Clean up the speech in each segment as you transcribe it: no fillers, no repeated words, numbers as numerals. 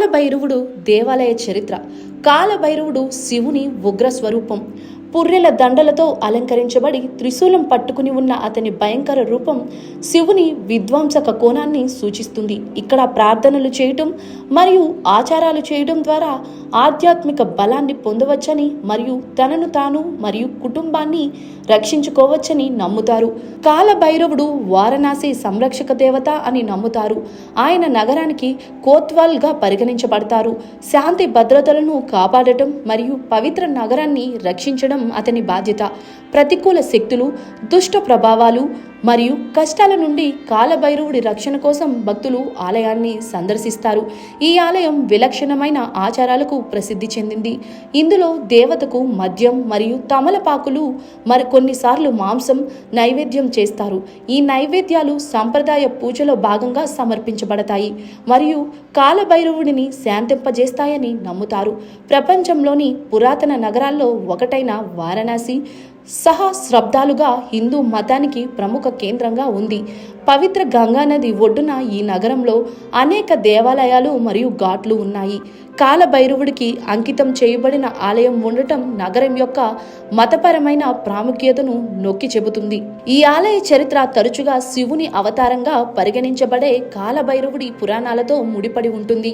కాలభైరవుడు దేవాలయ చరిత్ర. కాలభైరవుడు శివుని ఉగ్ర స్వరూపం. పుర్రెల దండలతో అలంకరించబడి త్రిశూలం పట్టుకుని ఉన్న అతని భయంకర రూపం శివుని విధ్వంసక కోణాన్ని సూచిస్తుంది. ఇక్కడ ప్రార్థనలు చేయటం మరియు ఆచారాలు చేయడం ద్వారా ఆధ్యాత్మిక బలాన్ని పొందవచ్చని మరియు తనను తాను మరియు కుటుంబాన్ని రక్షించుకోవచ్చని నమ్ముతారు. కాలభైరవుడు వారణాసి సంరక్షక దేవత అని నమ్ముతారు. ఆయన నగరానికి కోత్వాల్గా పరిగణించబడతారు. శాంతి భద్రతలను కాపాడటం మరియు పవిత్ర నగరాన్ని రక్షించడం అతని బాధ్యత. ప్రతికూల శక్తులు, దుష్ట ప్రభావాలు మరియు కష్టాల నుండి కాలభైరవుడి రక్షణ కోసం భక్తులు ఆలయాన్ని సందర్శిస్తారు. ఈ ఆలయం విలక్షణమైన ఆచారాలకు ప్రసిద్ధి చెందింది. ఇందులో దేవతకు మద్యం మరియు తమలపాకులు కొన్నిసార్లు మాంసం నైవేద్యం చేస్తారు. ఈ నైవేద్యాలు సంప్రదాయ పూజలో భాగంగా సమర్పించబడతాయి మరియు కాలభైరవుడిని శాంతింపజేస్తాయని నమ్ముతారు. ప్రపంచంలోని పురాతన నగరాల్లో ఒకటైన వారణాసి సహస్రాబ్దాలుగా హిందూ మతానికి ప్రముఖ కేంద్రంగా ఉంది. పవిత్ర గంగానది ఒడ్డున ఈ నగరంలో అనేక దేవాలయాలు మరియు ఘాట్లు ఉన్నాయి. కాలభైరవుడికి అంకితం చేయబడిన ఆలయం ఉండటం నగరం యొక్క మతపరమైన ప్రాముఖ్యతను నొక్కి చెబుతుంది. ఈ ఆలయ చరిత్ర తరచుగా శివుని అవతారంగా పరిగణించబడే కాలభైరవుడి పురాణాలతో ముడిపడి ఉంటుంది.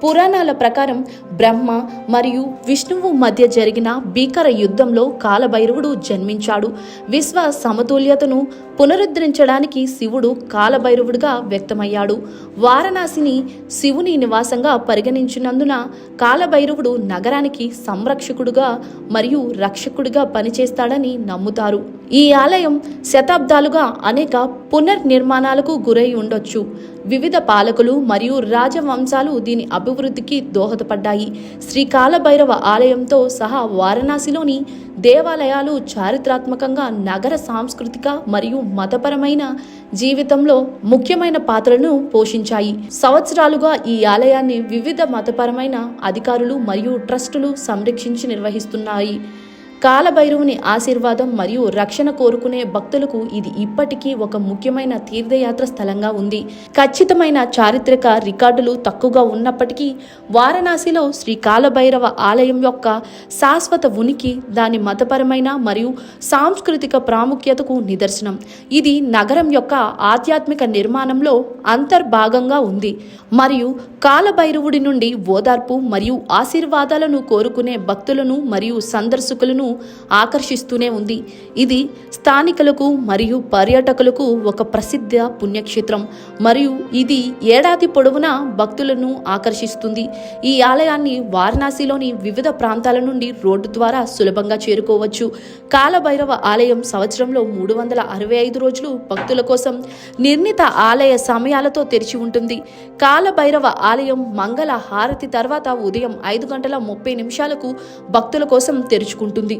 పురాణాల ప్రకారం బ్రహ్మ మరియు విష్ణువు మధ్య జరిగిన భీకర యుద్ధంలో కాలభైరవుడు జన్మించాడు. విశ్వ సమతుల్యతను పునరుద్ధరించడానికి శివుడు కాలభైరవుడిగా వ్యక్తమయ్యాడు. వారణాసిని శివుని నివాసంగా పరిగణించినందున కాలభైరవుడు నగరానికి సంరక్షకుడుగా మరియు రక్షకుడిగా పనిచేస్తాడని నమ్ముతారు. ఈ ఆలయం శతాబ్దాలుగా అనేక పునర్నిర్మాణాలకు గురై ఉండొచ్చు. వివిధ పాలకులు మరియు రాజవంశాలు దీని అభివృద్ధికి దోహదపడ్డాయి. శ్రీ కాలభైరవ ఆలయంతో సహా వారణాసిలోని దేవాలయాలు చారిత్రాత్మకంగా నగర సాంస్కృతిక మరియు మతపరమైన జీవితంలో ముఖ్యమైన పాత్రలను పోషించాయి. సంవత్సరాలుగా ఈ ఆలయాన్ని వివిధ మతపరమైన అధికారులు మరియు ట్రస్టులు సంరక్షించి నిర్వహిస్తున్నాయి. కాలభైరవుని ఆశీర్వాదం మరియు రక్షణ కోరుకునే భక్తులకు ఇది ఇప్పటికీ ఒక ముఖ్యమైన తీర్థయాత్ర స్థలంగా ఉంది. ఖచ్చితమైన చారిత్రక రికార్డులు తక్కువగా ఉన్నప్పటికీ వారణాసిలో శ్రీ కాలభైరవ ఆలయం యొక్క శాశ్వత ఉనికి దాని మతపరమైన మరియు సాంస్కృతిక ప్రాముఖ్యతకు నిదర్శనం. ఇది నగరం యొక్క ఆధ్యాత్మిక నిర్మాణంలో అంతర్భాగంగా ఉంది మరియు కాలభైరవుడి నుండి ఓదార్పు మరియు ఆశీర్వాదాలను కోరుకునే భక్తులను మరియు సందర్శకులను ఆకర్షిస్తూనే ఉంది. ఇది స్థానికులకు మరియు పర్యాటకులకు ఒక ప్రసిద్ధ పుణ్యక్షేత్రం మరియు ఇది ఏడాది పొడవునా భక్తులను ఆకర్షిస్తుంది. ఈ ఆలయాన్ని వారణాసిలోని వివిధ ప్రాంతాల నుండి రోడ్డు ద్వారా సులభంగా చేరుకోవచ్చు. కాలభైరవ ఆలయం సంవత్సరంలో 365 రోజులు భక్తుల కోసం నిర్ణీత ఆలయ సమయాలతో తెరిచి ఉంటుంది. కాలభైరవ ఆలయం మంగళ హారతి తర్వాత ఉదయం 5:30 భక్తుల కోసం తెరుచుకుంటుంది.